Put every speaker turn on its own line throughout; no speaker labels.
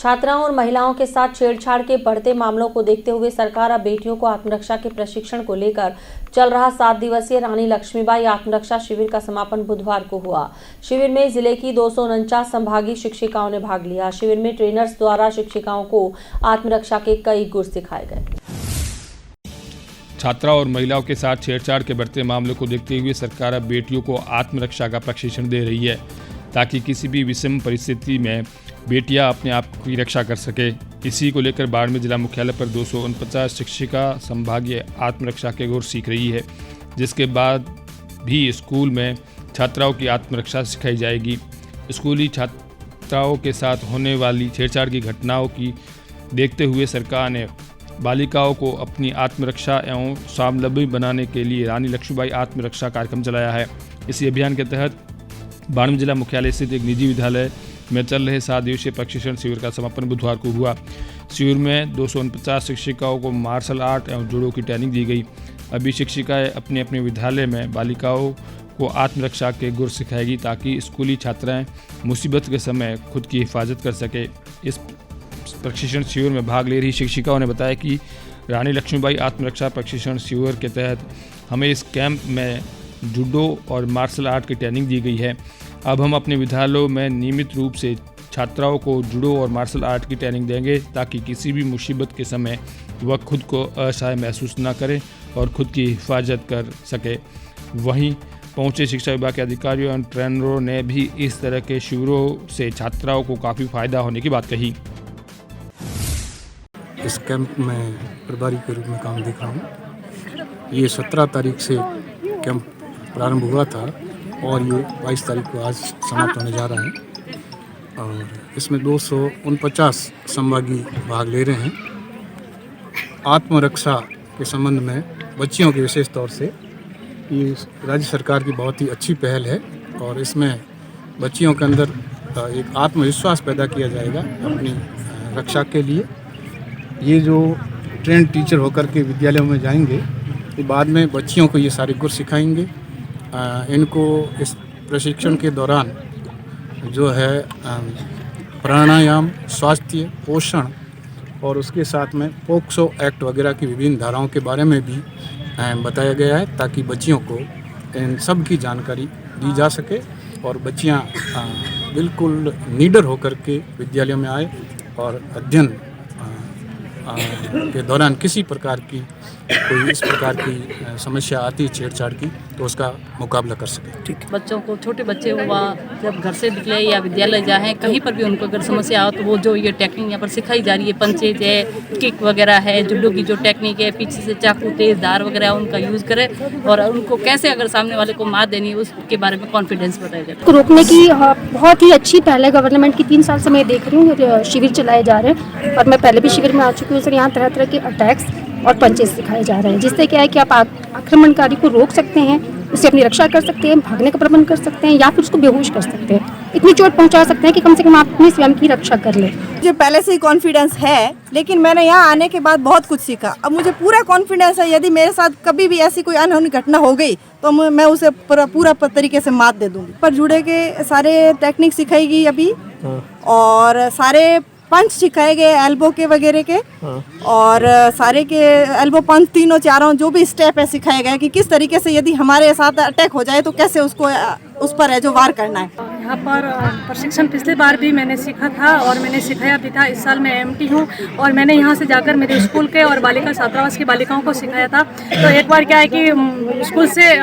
छात्राओं और महिलाओं के साथ छेड़छाड़ के बढ़ते मामलों को देखते हुए सरकार अब बेटियों को आत्मरक्षा के प्रशिक्षण को लेकर चल रहा 7 दिवसीय रानी लक्ष्मीबाई आत्मरक्षा शिविर का समापन बुधवार को हुआ। शिविर में जिले की 249 संभागीय शिक्षिकाओं ने भाग लिया। शिविर में ट्रेनर्स द्वारा शिक्षिकाओं को आत्मरक्षा के कई गुर सिखाए गए।
छात्राओं और महिलाओं के साथ छेड़छाड़ के बढ़ते मामलों को देखते हुए सरकार अब बेटियों को आत्मरक्षा का प्रशिक्षण दे रही है, ताकि किसी भी विषम परिस्थिति में बेटियां अपने आप की रक्षा कर सके। इसी को लेकर बाड़मेर जिला मुख्यालय पर 249 शिक्षिका संभागीय आत्मरक्षा के गुर सीख रही है, जिसके बाद भी स्कूल में छात्राओं की आत्मरक्षा सिखाई जाएगी। स्कूली छात्राओं के साथ होने वाली छेड़छाड़ की घटनाओं की देखते हुए सरकार ने बालिकाओं को अपनी आत्मरक्षा एवं स्वावलंबी बनाने के लिए रानी लक्ष्मीबाई आत्मरक्षा कार्यक्रम चलाया है। इसी अभियान के तहत बाड़मेर जिला मुख्यालय स्थित एक निजी विद्यालय में चल रहे 7 दिवसीय प्रशिक्षण शिविर का समापन बुधवार को हुआ। शिविर में 249 शिक्षिकाओं को मार्शल आर्ट एवं जूडो की ट्रेनिंग दी गई। अभी शिक्षिकाएं अपने अपने विद्यालय में बालिकाओं को आत्मरक्षा के गुर सिखाएगी, ताकि स्कूली छात्राएं मुसीबत के समय खुद की हिफाजत कर सके। इस प्रशिक्षण शिविर में भाग ले रही शिक्षिकाओं ने बताया कि रानी लक्ष्मीबाई आत्मरक्षा प्रशिक्षण शिविर के तहत हमें इस कैंप में जूडो और मार्शल आर्ट की ट्रेनिंग दी गई है। अब हम अपने विद्यालयों में नियमित रूप से छात्राओं को जूडो और मार्शल आर्ट की ट्रेनिंग देंगे, ताकि किसी भी मुसीबत के समय वह खुद को असहाय महसूस न करे और खुद की हिफाजत कर सके। वहीं पहुंचे शिक्षा विभाग के अधिकारियों और ट्रेनरों ने भी इस तरह के शिविरों से छात्राओं को काफ़ी फायदा होने की बात कही।
इस कैंप में प्रभारी के रूप में काम देख रहा हूँ। ये 17 तारीख से कैंप प्रारंभ हुआ था और ये 22 तारीख को आज समाप्त होने जा रहा है और इसमें 249 संभागी भाग ले रहे हैं। आत्मरक्षा के संबंध में बच्चियों के विशेष तौर से ये राज्य सरकार की बहुत ही अच्छी पहल है और इसमें बच्चियों के अंदर एक आत्मविश्वास पैदा किया जाएगा अपनी रक्षा के लिए। ये जो ट्रेंड टीचर होकर के विद्यालयों में जाएंगे, ये बाद में बच्चियों को ये सारे गुर सिखाएंगे। इनको इस प्रशिक्षण के दौरान जो है प्राणायाम, स्वास्थ्य, पोषण और उसके साथ में पोक्सो एक्ट वगैरह की विभिन्न धाराओं के बारे में भी बताया गया है, ताकि बच्चियों को इन सब की जानकारी दी जा सके और बच्चियां बिल्कुल निडर होकर के विद्यालयों में आए और अध्ययन के दौरान किसी प्रकार की कोई इस प्रकार की समस्या आती है छेड़छाड़ की, तो उसका मुकाबला कर सके। ठीक।
बच्चों को, छोटे बच्चे हुआ जब घर से निकले या विद्यालय जाए, कहीं पर भी उनको अगर समस्या हो तो वो जो ये टेक्निक यहाँ पर सिखाई जा रही है, पंचेज है, किक वगैरह है, जूडो की जो टेक्निक है, पीछे से चाकू, तेज धार वगैरह उनका यूज़ करें और उनको कैसे अगर सामने वाले को मार देनी है उसके बारे में कॉन्फिडेंस बताया जाता है।
रोकने की बहुत ही अच्छी पहल है गवर्नमेंट की। 3 साल से मैं देख रही हूँ शिविर चलाए जा रहे हैं और मैं पहले भी शिविर में आ चुकी हूँ। सर, यहाँ तरह तरह के अटैक्स और पंचेस सिखाए जा रहे हैं, जिससे क्या है कि आप आक्रमणकारी को रोक सकते हैं, उससे अपनी रक्षा कर सकते हैं, भागने का प्रबंध कर सकते हैं या फिर उसको बेहोश कर सकते हैं। इतनी चोट पहुंचा सकते हैं कि कम से कम आप अपनी स्वयं की रक्षा कर लें।
मुझे पहले से ही कॉन्फिडेंस है, लेकिन मैंने यहाँ आने के बाद बहुत कुछ सीखा। अब मुझे पूरा कॉन्फिडेंस है, यदि मेरे साथ कभी भी ऐसी कोई अनहोनी घटना हो गई तो मैं उसे पूरा तरीके से मात दे दूँगी। पर जुड़े के सारे टेक्निक सिखाएगी अभी और सारे पंच सिखाए गए एल्बो के वगैरह के और सारे के एल्बो पंच तीनों चारों जो भी स्टेप है सिखाए गए कि किस तरीके से यदि हमारे साथ अटैक हो जाए तो कैसे उसको उस पर है जो वार करना है।
यहाँ पर प्रशिक्षण पिछले बार भी मैंने सीखा था और मैंने सिखाया भी था। इस साल मैं एमटी हूँ और मैंने यहाँ से जाकर मेरे स्कूल के और बालिका छात्रावास की बालिकाओं को सिखाया था। तो एक बार क्या है कि स्कूल से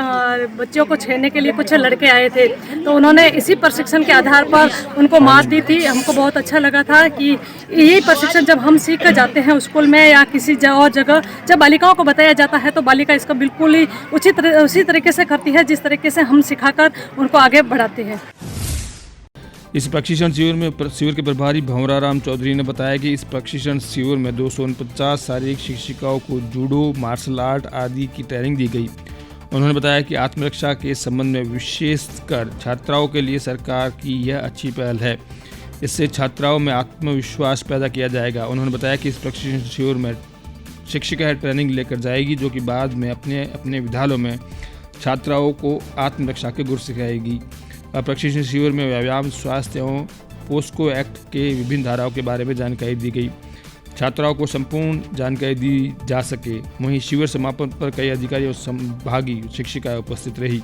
बच्चों को छेड़ने के लिए कुछ लड़के आए थे, तो उन्होंने इसी प्रशिक्षण के आधार पर उनको मार दी थी। हमको बहुत अच्छा लगा था कि यही प्रशिक्षण जब हम सीख कर जाते हैं स्कूल में या किसी और जगह, जब बालिकाओं को बताया जाता है तो बालिका इसका बिल्कुल ही उसी तरीके से करती है जिस तरीके से हम सिखाकर उनको आगे बढ़ाते हैं।
इस प्रशिक्षण शिविर के प्रभारी भंवराराम चौधरी ने बताया कि इस प्रशिक्षण शिविर में 249 शारीरिक शिक्षिकाओं को जूडो, मार्शल आर्ट आदि की ट्रेनिंग दी गई। उन्होंने बताया कि आत्मरक्षा के संबंध में विशेषकर छात्राओं के लिए सरकार की यह अच्छी पहल है। इससे छात्राओं में आत्मविश्वास पैदा किया जाएगा। उन्होंने बताया कि इस प्रशिक्षण शिविर में शिक्षिका ट्रेनिंग लेकर जाएगी, जो कि बाद में अपने विद्यालयों में छात्राओं को आत्मरक्षा के गुर सिखाएगी। प्रशिक्षण शिविर में व्यायाम, स्वास्थ्य एवं पोस्को एक्ट के विभिन्न धाराओं के बारे में जानकारी दी गई। छात्राओं को संपूर्ण जानकारी दी जा सके। वहीं शिविर समापन पर कई अधिकारी और संभागीय शिक्षिकाएं उपस्थित रही।